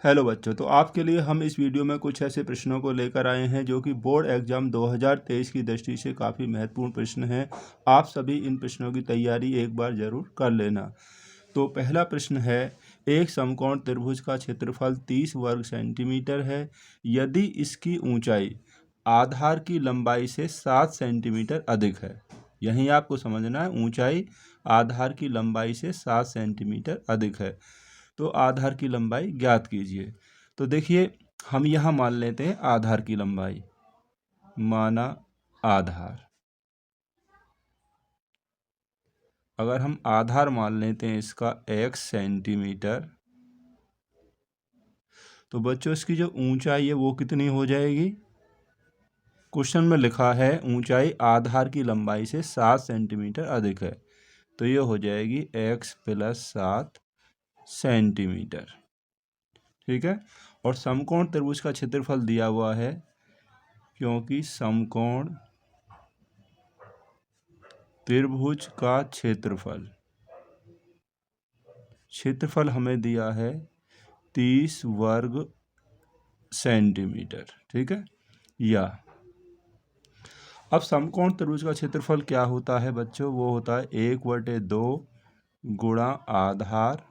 Hello बच्चों, तो आपके लिए हम इस वीडियो में कुछ ऐसे प्रश्नों को लेकर आए हैं जो कि बोर्ड एग्जाम 2023 की दृष्टि से काफ़ी महत्वपूर्ण प्रश्न हैं। आप सभी इन प्रश्नों की तैयारी एक बार ज़रूर कर लेना। तो पहला प्रश्न है, एक समकोण त्रिभुज का क्षेत्रफल 30 वर्ग सेंटीमीटर है यदि इसकी ऊंचाई आधार की लंबाई से 7 सेंटीमीटर अधिक है। यहीं आपको समझना है, ऊंचाई आधार की लंबाई से 7 सेंटीमीटर अधिक है तो आधार की लंबाई ज्ञात कीजिए। तो देखिए, हम यहाँ मान लेते हैं आधार की लंबाई, माना आधार। अगर हम आधार मान लेते हैं इसका x सेंटीमीटर, तो बच्चों इसकी जो ऊंचाई है वो कितनी हो जाएगी? क्वेश्चन में लिखा है ऊंचाई आधार की लंबाई से 7 सेंटीमीटर अधिक है, तो ये हो जाएगी x + 7 सेंटीमीटर। ठीक है। और समकोण त्रिभुज का क्षेत्रफल दिया हुआ है, क्योंकि समकोण त्रिभुज का क्षेत्रफल हमें दिया है 30 वर्ग सेंटीमीटर। ठीक है। या अब समकोण त्रिभुज का क्षेत्रफल क्या होता है बच्चों? वो होता है 1/2 गुणा आधार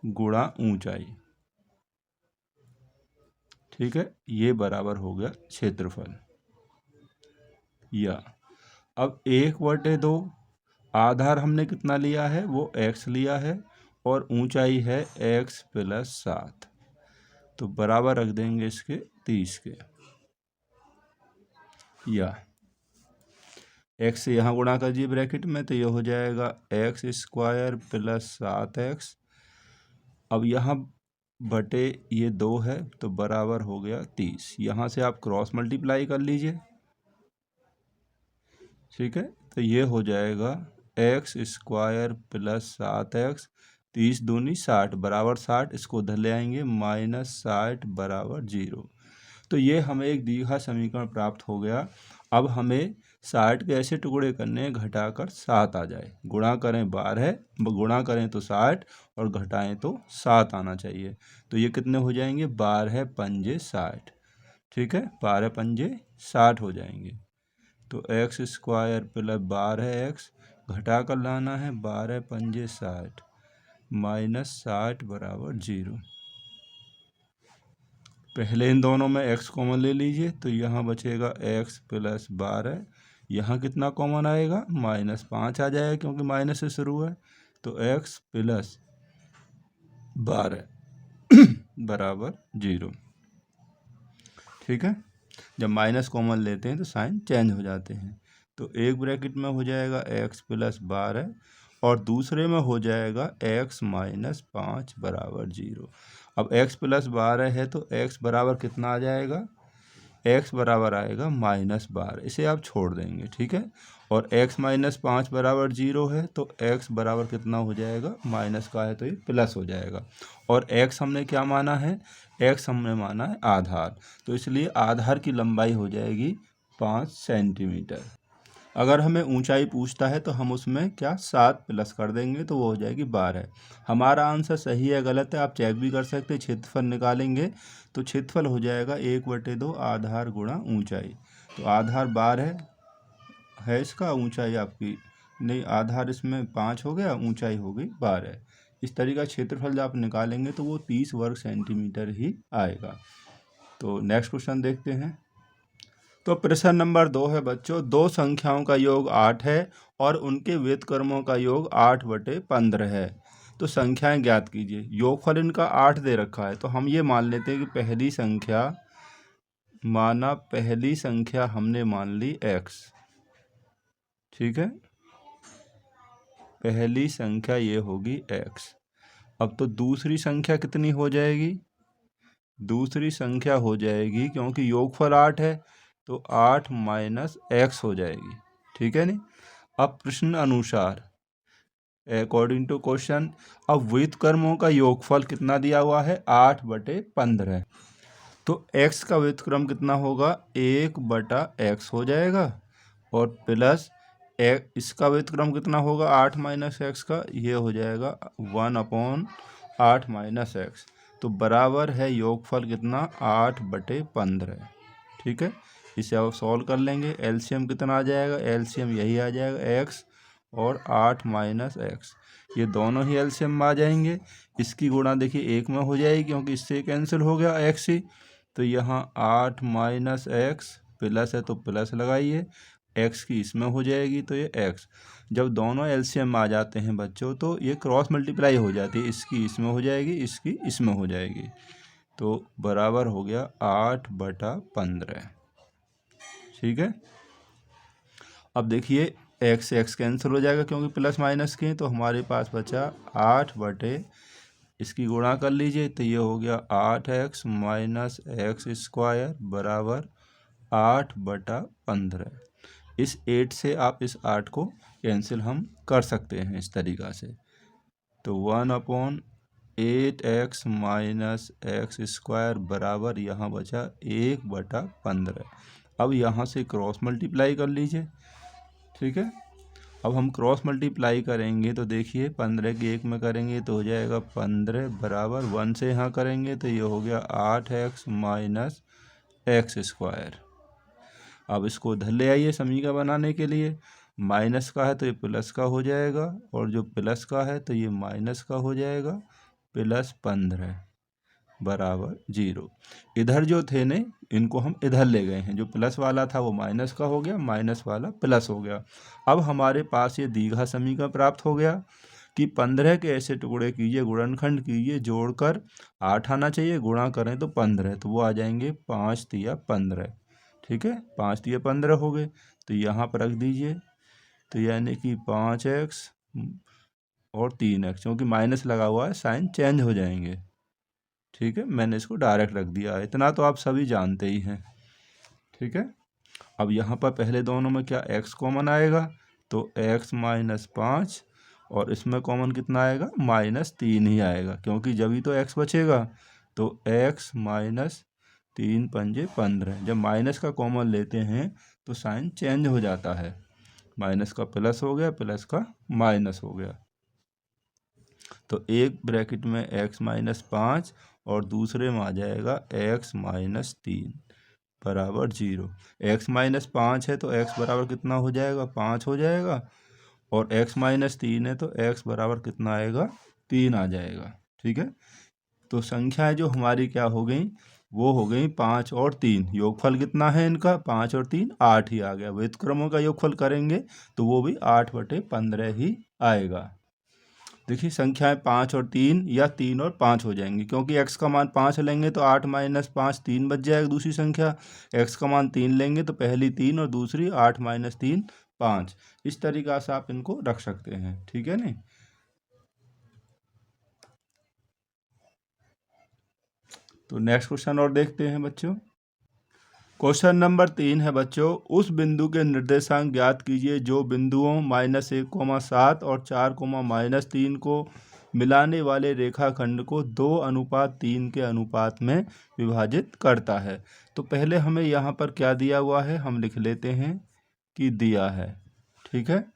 गुणा ऊंचाई। ठीक है, ये बराबर हो गया क्षेत्रफल। या अब 1/2 आधार हमने कितना लिया है? वो x लिया है और ऊंचाई है x + 7, तो बराबर रख देंगे इसके 30 के। या x से यहाँ गुणा कर दिए ब्रैकेट में, तो ये हो जाएगा x² + 7x। अब यहाँ बटे ये 2 है तो बराबर हो गया 30। यहाँ से आप क्रॉस मल्टीप्लाई कर लीजिए। ठीक है, तो ये हो जाएगा x² + 7x, 30 दूनी 60 बराबर 60, इसको उधर ले आएंगे, -60 बराबर 0। तो ये हमें एक द्विघात समीकरण प्राप्त हो गया। अब हमें 60 के ऐसे टुकड़े करने हैं घटाकर 7 आ जाए। गुणा करें 12, गुणा करें तो 60 और घटाएं तो 7 आना चाहिए। तो ये कितने हो जाएंगे? 12 पंजे 60। ठीक है, 12 पंजे 60 हो जाएंगे। तो x² + 12x घटा कर लाना है, 12 पंजे 60 -60 बराबर 0। पहले इन दोनों में x कॉमन ले लीजिए, तो यहाँ बचेगा x + 12। यहाँ कितना कॉमन आएगा? -5 आ जाएगा, क्योंकि माइनस से शुरू है। तो x + 12 बराबर 0। ठीक है, जब माइनस कॉमन लेते हैं तो साइन चेंज हो जाते हैं। तो एक ब्रैकेट में हो जाएगा x + 12 और दूसरे में हो जाएगा x - 5 बराबर 0। अब x + 12 है तो x बराबर कितना आ जाएगा? x बराबर आएगा -12, इसे आप छोड़ देंगे। ठीक है, और x - 5 बराबर 0 है तो x बराबर कितना हो जाएगा? माइनस का है तो ये प्लस हो जाएगा। और x हमने क्या माना है? x हमने माना है आधार, तो इसलिए आधार की लंबाई हो जाएगी 5 सेंटीमीटर। अगर हमें ऊंचाई पूछता है तो हम उसमें क्या 7 प्लस कर देंगे, तो वो हो जाएगी 12। हमारा आंसर सही है गलत है आप चेक भी कर सकते हैं। क्षेत्रफल निकालेंगे तो क्षेत्रफल हो जाएगा 1/2 आधार गुणा ऊंचाई। तो आधार 12 है इसका, ऊंचाई आपकी नहीं, आधार इसमें 5 हो गया, ऊंचाई हो गई 12। इस तरीका क्षेत्रफल जब आप निकालेंगे तो वो 30 वर्ग सेंटीमीटर ही आएगा। तो नेक्स्ट क्वेश्चन देखते हैं। तो प्रश्न नंबर 2 है बच्चों, दो संख्याओं का योग 8 है और उनके व्युत्क्रमों का योग 8/15 है, तो संख्याएं ज्ञात कीजिए। योगफल इनका 8 दे रखा है, तो हम ये मान लेते हैं कि पहली संख्या हमने मान ली x। ठीक है, पहली संख्या ये होगी x। अब तो दूसरी संख्या कितनी हो जाएगी? दूसरी संख्या हो जाएगी, क्योंकि योगफल 8 है तो 8 - x हो जाएगी। ठीक है नहीं। अब प्रश्न अनुसार, अकॉर्डिंग टू क्वेश्चन, अब व्युत्क्रमों का योगफल कितना दिया हुआ है? 8/15। तो x का व्युत्क्रम कितना होगा? 1/x हो जाएगा, और प्लस इसका व्युत्क्रम कितना होगा? 8 - x का, ये हो जाएगा 1/8 - x। तो बराबर है योगफल कितना 8/15। ठीक है, इसे अब सॉल्व कर लेंगे। एलसीएम कितना आ जाएगा, एलसीएम यही आ जाएगा x और 8 माइनस एक्स, ये दोनों ही एलसीएम में आ जाएंगे। इसकी गुणा देखिए 1 में हो जाएगी क्योंकि इससे कैंसिल हो गया x ही। तो यहाँ 8 माइनस एक्स प्लस है तो प्लस लगाइए, x की इसमें हो जाएगी तो ये x। जब दोनों एलसीएम में आ जाते हैं बच्चों तो ये क्रॉस मल्टीप्लाई हो जाती है, इसकी इसमें हो जाएगी, इसकी इसमें हो जाएगी। तो बराबर हो गया 8/15। ठीक है, अब देखिए x कैंसिल हो जाएगा क्योंकि प्लस माइनस के, तो हमारे पास बचा 8 इसकी गुणा कर लीजिए तो ये हो गया 8x माइनस एक्स स्क्वायर बराबर 8/15। इस 8 से आप इस 8 को कैंसिल हम कर सकते हैं इस तरीक़ा से। तो 1/8x माइनस एक्स स्क्वायर बराबर यहाँ बचा 1/15। अब यहाँ से क्रॉस मल्टीप्लाई कर लीजिए। ठीक है, अब हम क्रॉस मल्टीप्लाई करेंगे तो देखिए 15 की 1 में करेंगे तो हो जाएगा 15 बराबर 1 से यहाँ करेंगे तो ये हो गया 8x माइनस एक्स स्क्वायर। अब इसको इधर ले आइए समीकरण बनाने के लिए, माइनस का है तो ये प्लस का हो जाएगा और जो प्लस का है तो ये माइनस का हो जाएगा, प्लस 15 बराबर 0। इधर जो थे ने इनको हम इधर ले गए हैं, जो प्लस वाला था वो माइनस का हो गया, माइनस वाला प्लस हो गया। अब हमारे पास ये दीर्घा समीकरण प्राप्त हो गया कि 15 के ऐसे टुकड़े कीजिए, गुणनखंड कीजिए, जोड़कर 8 आना चाहिए, गुणा करें तो 15, तो वो आ जाएंगे 5 तिया 15। ठीक है, 5 तिया 15 हो गए, तो यहाँ पर रख दीजिए। तो यानी कि 5x और 3x, क्योंकि माइनस लगा हुआ है साइन चेंज हो जाएंगे। ठीक है, मैंने इसको डायरेक्ट रख दिया, इतना तो आप सभी जानते ही हैं। ठीक है, अब यहाँ पर पहले दोनों में क्या x कॉमन आएगा, तो x माइनस 5 और इसमें कॉमन कितना आएगा, -3 ही आएगा, क्योंकि जब ही तो x बचेगा। तो x माइनस 3 पंजे 15, जब माइनस का कॉमन लेते हैं तो साइन चेंज हो जाता है, माइनस का प्लस हो गया, प्लस का माइनस हो गया। तो एक ब्रैकेट में x माइनस 5 और दूसरे में आ जाएगा x माइनस 3 बराबर 0। x माइनस 5 है तो x बराबर कितना हो जाएगा, 5 हो जाएगा, और x माइनस 3 है तो x बराबर कितना आएगा, 3 आ जाएगा। ठीक है, तो संख्याएं जो हमारी क्या हो गई, वो हो गई 5 और 3। योगफल कितना है इनका, 5 और 3 8 ही आ गया। व्युत्क्रमों का योगफल करेंगे तो वो भी 8/15 ही आएगा। देखिए संख्याएं 5 और 3 या 3 और 5 हो जाएंगी, क्योंकि x का मान 5 लेंगे तो 8 माइनस 5 3 बच जाएगा दूसरी संख्या, x का मान 3 लेंगे तो पहली 3 और दूसरी 8 माइनस 3 5। इस तरीक़ा से आप इनको रख सकते हैं। ठीक है नहीं, तो नेक्स्ट क्वेश्चन और देखते हैं बच्चों। क्वेश्चन नंबर 3 है बच्चों, उस बिंदु के निर्देशांक ज्ञात कीजिए जो बिंदुओं -1,7 और 4,-3 को मिलाने वाले रेखाखंड को 2:3 के अनुपात में विभाजित करता है। तो पहले हमें यहाँ पर क्या दिया हुआ है हम लिख लेते हैं कि दिया है। ठीक है,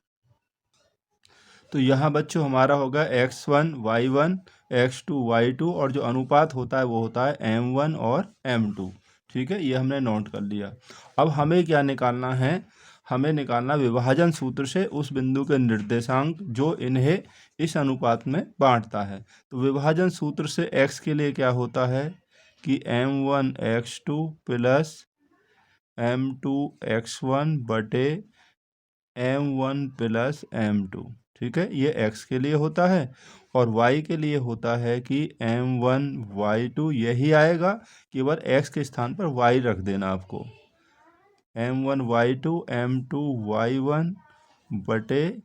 तो यहाँ बच्चों हमारा होगा x1 y1 x2 y2 और जो अनुपात होता है वो होता है m1 और m2। ठीक है, ये हमने नोट कर लिया। अब हमें क्या निकालना है, हमें निकालना विभाजन सूत्र से उस बिंदु के निर्देशांक जो इन्हें इस अनुपात में बांटता है। तो विभाजन सूत्र से x के लिए क्या होता है कि m1 x2 plus m2 x1 बटे m1 प्लस m2। ठीक है, ये x के लिए होता है, और y के लिए होता है कि m1 y2, यही आएगा, केवल x के स्थान पर y रख देना आपको, m1 y2 m2 y1 बटे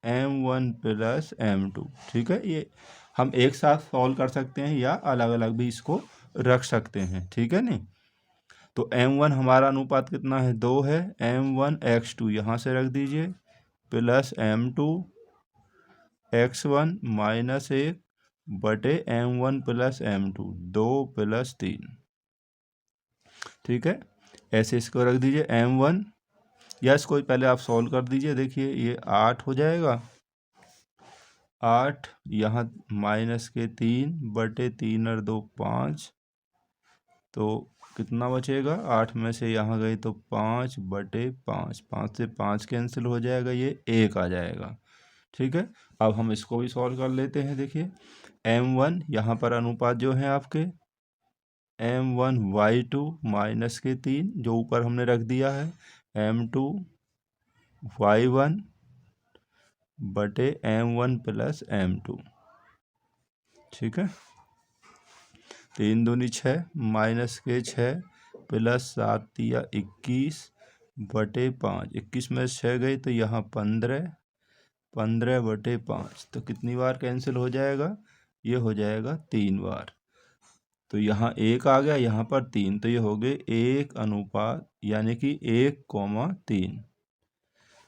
m1 प्लस m2। ठीक है, ये हम एक साथ सॉल्व कर सकते हैं या अलग अलग भी इसको रख सकते हैं। ठीक है नहीं, तो m1 हमारा अनुपात कितना है, 2 है, m1 x2 यहाँ से रख दीजिए, प्लस m2 x1 माइनस 1 बटे m1 प्लस m2, 2 प्लस 3। ठीक है, ऐसे इसको रख दीजिए m1, या इसको पहले आप सॉल्व कर दीजिए। देखिए ये 8 हो जाएगा, 8 यहाँ माइनस के 3 बटे 3 और 2 5, तो कितना बचेगा? 8 में से यहाँ गई तो 5 बटे 5, 5 से 5 कैंसिल हो जाएगा, ये 1 आ जाएगा। ठीक है, अब हम इसको भी सॉल्व कर लेते हैं। देखिए m1 यहाँ पर अनुपात जो है आपके m1y2 माइनस के 3 जो ऊपर हमने रख दिया है, m2y1 बटे m1 प्लस m2। ठीक है, 3 दूनी 6 माइनस के 6 प्लस 7 दिया 21 बटे 5, 21 में 6 गई तो यहाँ 15, 15 बटे 5, तो कितनी बार कैंसिल हो जाएगा? ये हो जाएगा 3 बार। तो यहाँ 1 आ गया, यहाँ पर 3, तो ये हो गए 1 अनुपात यानी कि 1,3।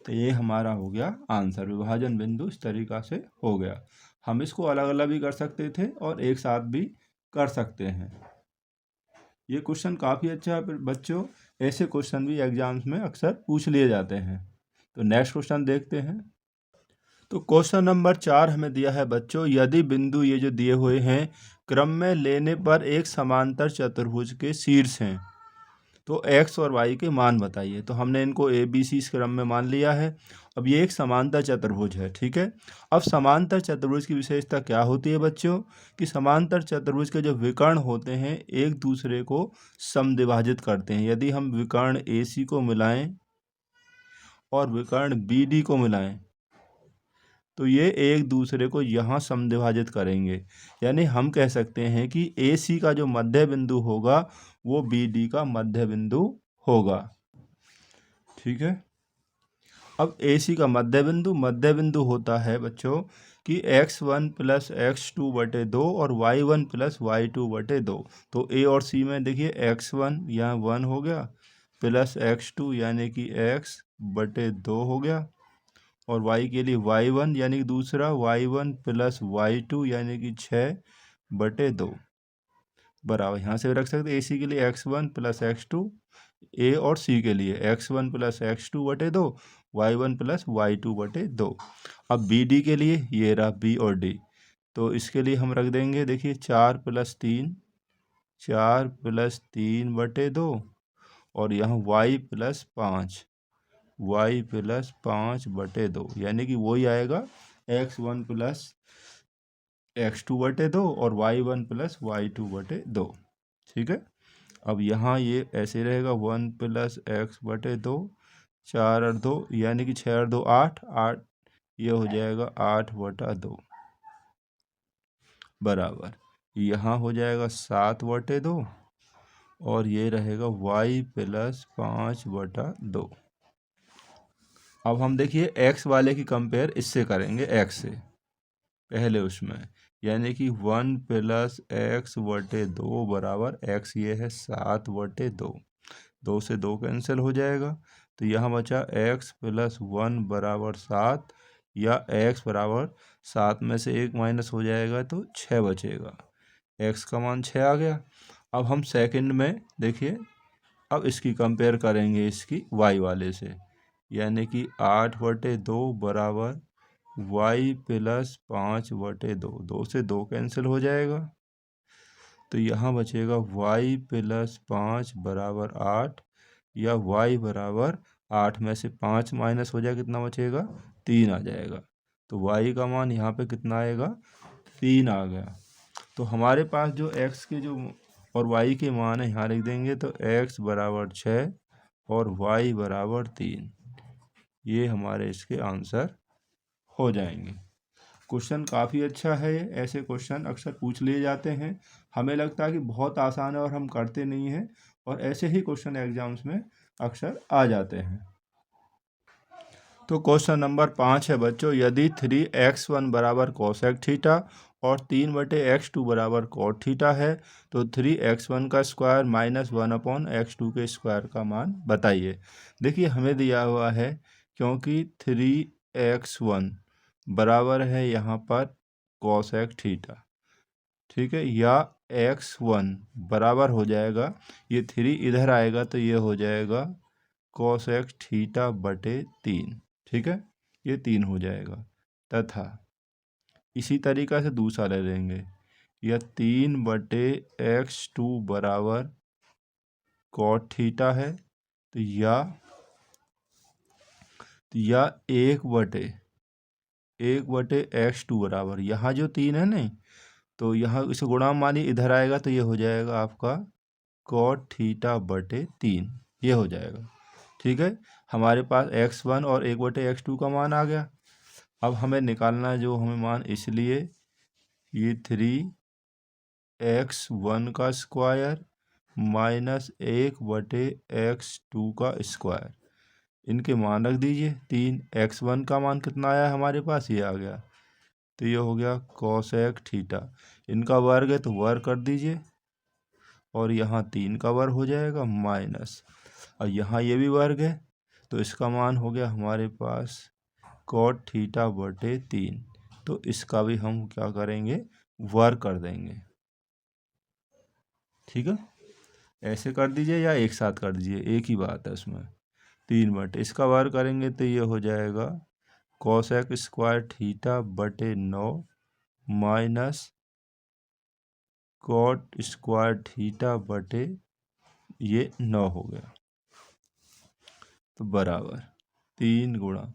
तो ये हमारा हो गया आंसर। विभाजन बिंदु इस तरीक़ा से हो गया। हम इसको अलग अलग भी कर सकते थे और एक साथ भी कर सकते हैं। ये क्वेश्चन काफ़ी अच्छा है बच्चों, ऐसे क्वेश्चन भी एग्जाम्स में अक्सर पूछ लिए जाते हैं। तो नेक्स्ट क्वेश्चन देखते हैं। तो क्वेश्चन नंबर 4 हमें दिया है बच्चों, यदि बिंदु ये जो दिए हुए हैं क्रम में लेने पर एक समांतर चतुर्भुज के शीर्ष हैं, तो x और y के मान बताइए। तो हमने इनको a b c इस क्रम में मान लिया है। अब ये एक समांतर चतुर्भुज है, ठीक है। अब समांतर चतुर्भुज की विशेषता क्या होती है बच्चों, कि समांतर चतुर्भुज के जो विकर्ण होते हैं एक दूसरे को समद्विभाजित करते हैं। यदि हम विकर्ण AC को मिलाएं और विकर्ण BD को मिलाएं तो ये एक दूसरे को यहाँ समद्विभाजित करेंगे। यानी हम कह सकते हैं कि AC का जो मध्य बिंदु होगा वो BD का मध्य बिंदु होगा। ठीक है, अब AC का मध्य बिंदु होता है बच्चों कि x1 प्लस x2 बटे 2 और y1 प्लस y2 बटे 2। तो A और C में देखिए x1 यहाँ 1 हो गया प्लस x2 यानी कि x बटे 2 हो गया, और y के लिए y1 यानी कि दूसरा y1 प्लस y2 यानी कि 6 बटे 2 बराबर। यहाँ से रख सकते AC के लिए x1 प्लस x2, A और C के लिए x1 प्लस x2 बटे 2, y1 प्लस y2 बटे 2। अब BD के लिए ये रहा B और D, तो इसके लिए हम रख देंगे देखिए 4 प्लस 3, 4 प्लस 3 बटे 2, और यहाँ y प्लस 5, y प्लस 5 बटे 2, यानी कि वही आएगा x1 प्लस x2 बटे 2 और y1 प्लस y2 बटे 2। ठीक है, अब यहाँ ये ऐसे रहेगा 1 प्लस x बटे 2, 4 और 2 यानी कि 6 और 2 8, 8 ये हो जाएगा 8 बटा 2 बराबर। यहाँ हो जाएगा 7 बटे 2 और ये रहेगा y प्लस 5 बटा 2। अब हम देखिए x वाले की कंपेयर इससे करेंगे x से पहले उसमें, यानी कि 1 प्लस x बटे 2 बराबर x ये है 7 बटे 2, 2 से 2 कैंसिल हो जाएगा, तो यहाँ बचा x प्लस 1 बराबर 7, या x बराबर 7 में से 1 माइनस हो जाएगा तो 6 बचेगा, x का मान 6 आ गया। अब हम सेकंड में देखिए, अब इसकी कंपेयर करेंगे इसकी y वाले से, यानी कि 8 बटे 2 बराबर y प्लस 5 बटे 2, 2 से 2 कैंसिल हो जाएगा, तो यहाँ बचेगा y प्लस 5 बराबर 8, या y बराबर 8 में से 5 माइनस हो जाए कितना बचेगा, 3 आ जाएगा। तो y का मान यहाँ पे कितना आएगा, 3 आ गया। तो हमारे पास जो x के जो और y के मान है यहाँ लिख देंगे, तो x बराबर 6 और y बराबर 3, ये हमारे इसके आंसर हो जाएंगे। क्वेश्चन काफ़ी अच्छा है, ऐसे क्वेश्चन अक्सर पूछ लिए जाते हैं। हमें लगता है कि बहुत आसान है और हम करते नहीं हैं, और ऐसे ही क्वेश्चन एग्जाम्स में अक्सर आ जाते हैं। तो क्वेश्चन नंबर 5 है बच्चों, यदि 3x1 बराबर कोसेक थीटा और 3 बटे x2 बराबर कॉट थीटा है, तो 3x1 का स्क्वायर माइनस 1/x2 के स्क्वायर का मान बताइए। देखिए हमें दिया हुआ है, क्योंकि 3x1 बराबर है यहाँ पर कोसेक थीटा, ठीक है, या x1 बराबर हो जाएगा, ये 3 इधर आएगा तो ये हो जाएगा कोसेक थीटा बटे 3, ठीक है, ये 3 हो जाएगा, तथा इसी तरीक़ा से दूसरा ले लेंगे, यह 3/x2 बराबर कॉट थीटा है। तो या 1/x2 बराबर, यहाँ जो 3 है नहीं, तो यहाँ इसे गुणा मानिए, इधर आएगा तो ये हो जाएगा आपका कॉट थीटा बटे 3, ये हो जाएगा। ठीक है, हमारे पास x1 और 1/x2 का मान आ गया। अब हमें निकालना है जो हमें मान, इसलिए ये 3x1 का स्क्वायर माइनस 1/x2 का स्क्वायर, इनके मान रख दीजिए। 3x1 का मान कितना आया है हमारे पास, ये आ गया, तो ये हो गया कोसेक थीटा। इनका वर्ग है तो वर्ग कर दीजिए, और यहाँ 3 का वर्ग हो जाएगा माइनस, और यहाँ ये भी वर्ग है, तो इसका मान हो गया हमारे पास कॉट थीटा बटे 3। तो इसका भी हम क्या करेंगे, वर्ग कर देंगे। ठीक है, ऐसे कर दीजिए या एक साथ कर दीजिए, एक ही बात है उसमें। 3/, इसका वर्ग करेंगे तो ये हो जाएगा कोसेक स्क्वायर थीटा बटे 9 माइनस कॉट स्क्वायर थीटा बटे ये 9 हो गया, तो बराबर 3 गुणा,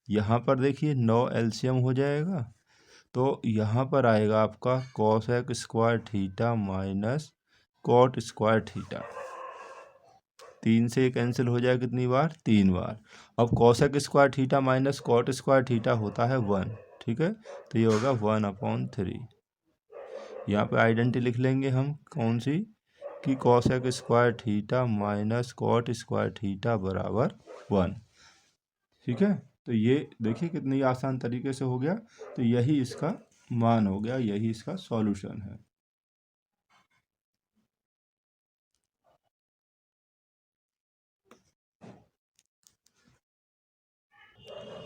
यहाँ पर देखिए 9 एलसीएम हो जाएगा, तो यहाँ पर आएगा आपका cosec square theta minus cot square theta. 3 से कैंसिल हो जाए कितनी बार, 3 बार। अब cosec square theta minus cot square theta होता है 1। ठीक है, तो ये होगा 1/3। यहाँ पे आइडेंटिटी लिख लेंगे हम, कौन सी, कि cosec square theta minus cot square theta बराबर 1। ठीक है, तो ये देखिए कितनी आसान तरीके से हो गया। तो यही इसका मान हो गया, यही इसका सॉल्यूशन है।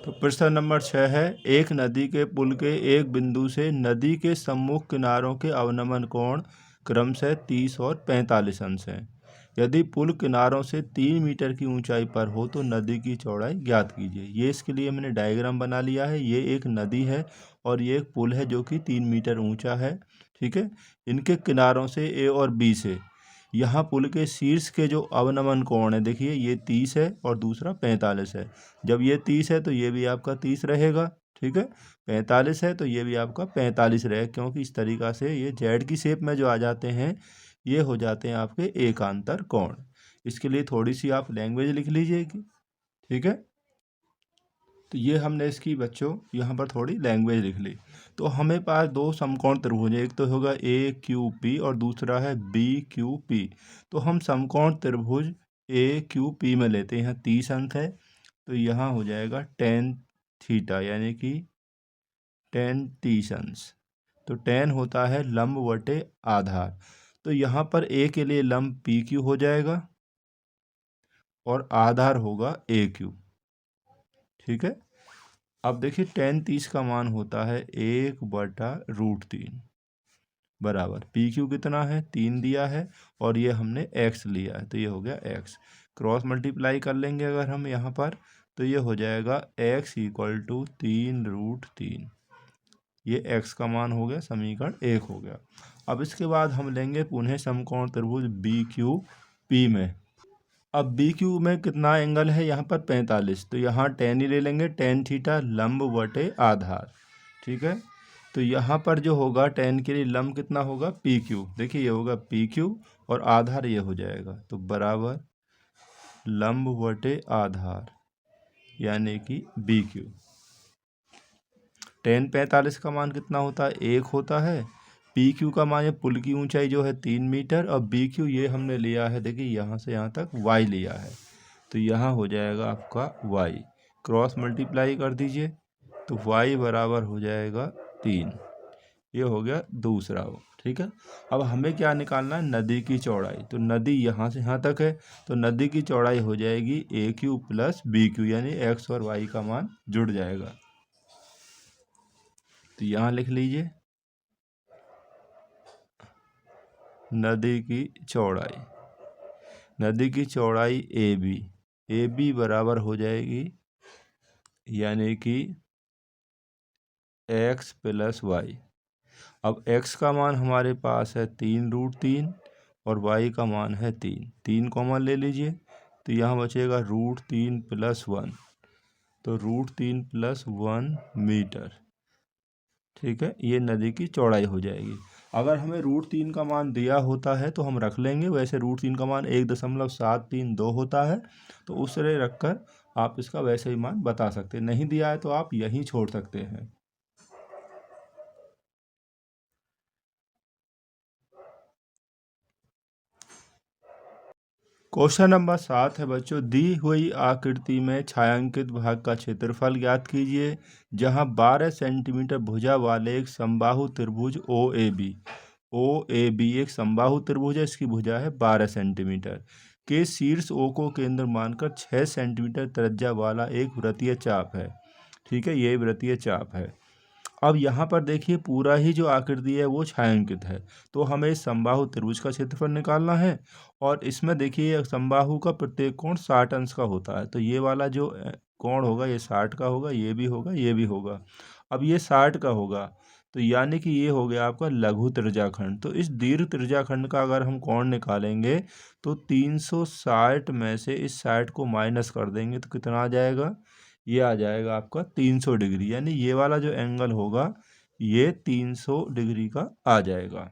तो प्रश्न नंबर 6 है, एक नदी के पुल के एक बिंदु से नदी के सम्मुख किनारों के अवनमन कोण क्रमशः 30 और 45 अंश हैं। यदि पुल किनारों से 3 मीटर की ऊंचाई पर हो तो नदी की चौड़ाई ज्ञात कीजिए। ये इसके लिए मैंने डायग्राम बना लिया है। ये एक नदी है और ये एक पुल है जो कि 3 मीटर ऊंचा है। ठीक है, इनके किनारों से ए और बी से यहाँ पुल के शीर्ष के जो अवनमन कोण है, देखिए ये 30 है और दूसरा 45 है। जब ये 30 है तो ये भी आपका 30 रहेगा। ठीक है, 45 है तो ये भी आपका 45 रहेगा, क्योंकि इस तरीक़ा से ये जेड की शेप में जो आ जाते हैं, ये हो जाते हैं आपके एकांतर कोण। इसके लिए थोड़ी सी आप लैंग्वेज लिख लीजिएगी। ठीक है, तो ये हमने इसकी बच्चों यहाँ पर थोड़ी लैंग्वेज लिख ली। तो हमें पास दो समकोण त्रिभुज है, एक तो होगा ए क्यू पी और दूसरा है बी क्यू पी। तो हम समकोण त्रिभुज ए क्यू पी में लेते हैं, 30 अंश है, तो यहाँ हो जाएगा tan थीटा, यानी कि tan 30 अंश। तो tan होता है लंब बटे आधार, तो यहाँ पर ए के लिए लंब पी क्यू हो जाएगा और आधार होगा ए क्यू। ठीक है, अब देखिए tan 30 का मान होता है 1/√3 बराबर पी क्यू कितना है, 3 दिया है, और ये हमने x लिया है, तो ये हो गया x। क्रॉस मल्टीप्लाई कर लेंगे अगर हम यहाँ पर, तो ये हो जाएगा x = 3√3। ये x का मान हो गया, समीकरण 1 हो गया। अब इसके बाद हम लेंगे पुनः समकोण त्रिभुज बी क्यू पी में। अब बी क्यू में कितना एंगल है यहाँ पर, 45, तो यहाँ tan ही ले लेंगे, tan थीटा लंब बटे आधार। ठीक है, तो यहाँ पर जो होगा tan के लिए लंब कितना होगा, पी क्यू। देखिए ये होगा पी क्यू और आधार ये हो जाएगा, तो बराबर लंब बटे आधार, यानी कि बी क्यू। tan 45 का मान कितना होता है, 1 होता है। पी क्यू का मान, पुल की ऊंचाई जो है 3 मीटर, और बी क्यू ये हमने लिया है, देखिए यहाँ से यहाँ तक y लिया है, तो यहाँ हो जाएगा आपका y। क्रॉस मल्टीप्लाई कर दीजिए, तो y बराबर हो जाएगा 3। ये हो गया दूसरा वो। ठीक है, अब हमें क्या निकालना है, नदी की चौड़ाई। तो नदी यहाँ से यहाँ तक है, तो नदी की चौड़ाई हो जाएगी ए क्यू प्लस बी क्यू, यानी x और y का मान जुड़ जाएगा। तो यहाँ लिख लीजिए नदी की चौड़ाई, नदी की चौड़ाई ए बी बराबर हो जाएगी, यानी कि एक्स प्लस वाई। अब x का मान हमारे पास है 3√3 और y का मान है 3, 3 कॉमन ले लीजिए तो यहाँ बचेगा √3 + 1, तो √3 + 1 मीटर। ठीक है, ये नदी की चौड़ाई हो जाएगी। अगर हमें √3 का मान दिया होता है तो हम रख लेंगे, वैसे √3 का मान 1.732 होता है, तो उस तरह रखकर आप इसका वैसे ही मान बता सकते हैं। नहीं दिया है तो आप यहीं छोड़ सकते हैं। क्वेश्चन नंबर 7 है बच्चों, दी हुई आकृति में छायांकित भाग का क्षेत्रफल ज्ञात कीजिए जहां 12 सेंटीमीटर भुजा वाले एक समबाहु त्रिभुज OAB एक समबाहु त्रिभुज है, इसकी भुजा है 12 सेंटीमीटर के शीर्ष O को केंद्र मानकर 6 सेंटीमीटर त्रिज्या वाला एक वृत्तीय चाप है। ठीक है, ये वृत्तीय चाप है। अब यहाँ पर देखिए पूरा ही जो आकृति है वो छायांकित है, तो हमें इस समबाहु त्रिभुज का क्षेत्रफल निकालना है। और इसमें देखिए समबाहु का प्रत्येक कोण 60 अंश का होता है, तो ये वाला जो कोण होगा ये 60 का होगा, ये भी होगा, ये भी होगा। अब ये 60 का होगा तो यानी कि ये हो गया आपका लघु त्रिज्याखंड। तो इस दीर्घ त्रिज्याखंड का अगर हम कोण निकालेंगे तो 360 में से इस 60 को माइनस कर देंगे तो कितना आ जाएगा, ये आ जाएगा आपका 300 डिग्री, यानी ये वाला जो एंगल होगा ये 300 डिग्री का आ जाएगा।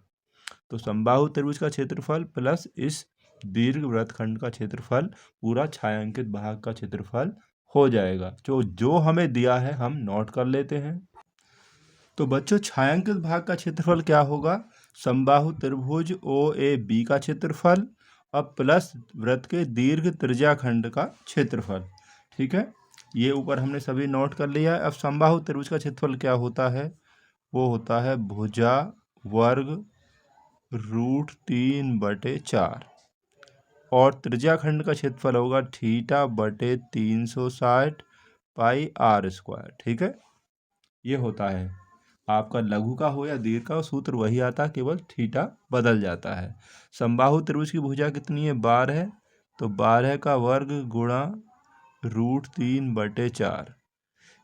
तो समबाहु त्रिभुज का क्षेत्रफल प्लस इस दीर्घ वृत्तखंड का क्षेत्रफल पूरा छायांकित भाग का क्षेत्रफल हो जाएगा। जो हमें दिया है हम नोट कर लेते हैं। तो बच्चों छायांकित भाग का क्षेत्रफल क्या होगा, समबाहु त्रिभुज OAB का क्षेत्रफल अब प्लस वृत्त के दीर्घ त्रिज्याखंड का क्षेत्रफल। ठीक है, ये ऊपर हमने सभी नोट कर लिया है। अब समबाहु त्रिभुज का क्षेत्रफल क्या होता है, वो होता है भुजा वर्ग √3/4 और त्रिज्याखंड का क्षेत्रफल होगा θ/360 πr²। ठीक है, ये होता है आपका लघु का हो या दीर्घ का सूत्र वही आता है, केवल थीटा बदल जाता है। समबाहु त्रिभुज की भुजा कितनी है, 12 है, तो 12 का वर्ग गुणा √3/4।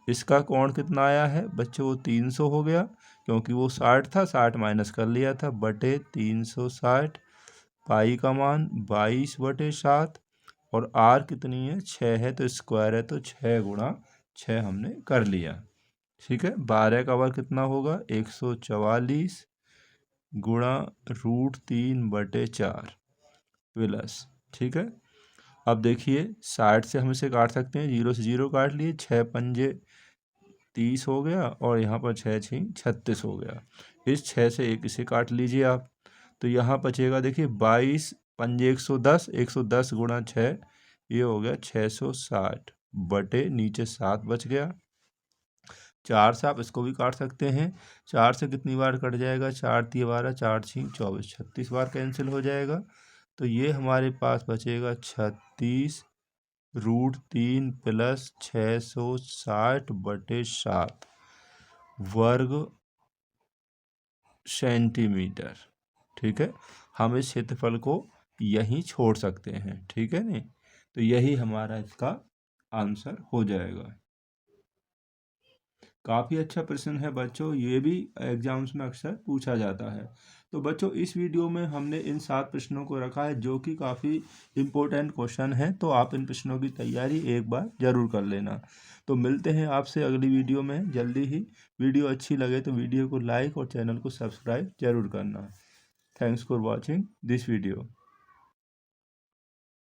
इसका कोण कितना आया है बच्चों, वो 300 हो गया, क्योंकि वो 60 था, 60 माइनस कर लिया था, बटे 360। पाई का मान 22/7 और आर कितनी है, 6 है, तो स्क्वायर है, तो 6 गुणा 6 हमने कर लिया। ठीक है, 12 का वर्ग कितना होगा, 144 गुणा √3/4 प्लस। ठीक है, अब देखिए 60 से हम इसे काट सकते हैं, 0 से 0 काट लिए, 6 पंजे 30 हो गया और यहाँ पर 6 6 36 हो गया। इस 6 से 1 इसे काट लीजिए आप, तो यहाँ बचेगा देखिए 22 पंजे 110, 110 गुणा 6 ये हो गया 660 बटे नीचे 7 बच गया। 4 से आप इसको भी काट सकते हैं, 4 से कितनी बार कट जाएगा, 4 × 12, 4 × 6 24, 36 बार कैंसिल हो जाएगा। तो ये हमारे पास बचेगा 36 √3 + 660/7 वर्ग सेंटीमीटर। ठीक है, हम इस क्षेत्रफल को यहीं छोड़ सकते हैं। ठीक है नहीं, तो यही हमारा इसका आंसर हो जाएगा। काफ़ी अच्छा प्रश्न है बच्चों, ये भी एग्जाम्स में अक्सर पूछा जाता है। तो बच्चों इस वीडियो में हमने इन 7 प्रश्नों को रखा है जो कि काफ़ी इम्पोर्टेंट क्वेश्चन है, तो आप इन प्रश्नों की तैयारी एक बार ज़रूर कर लेना। तो मिलते हैं आपसे अगली वीडियो में जल्दी ही। वीडियो अच्छी लगे तो वीडियो को लाइक और चैनल को सब्सक्राइब जरूर करना। Thanks for watching this video.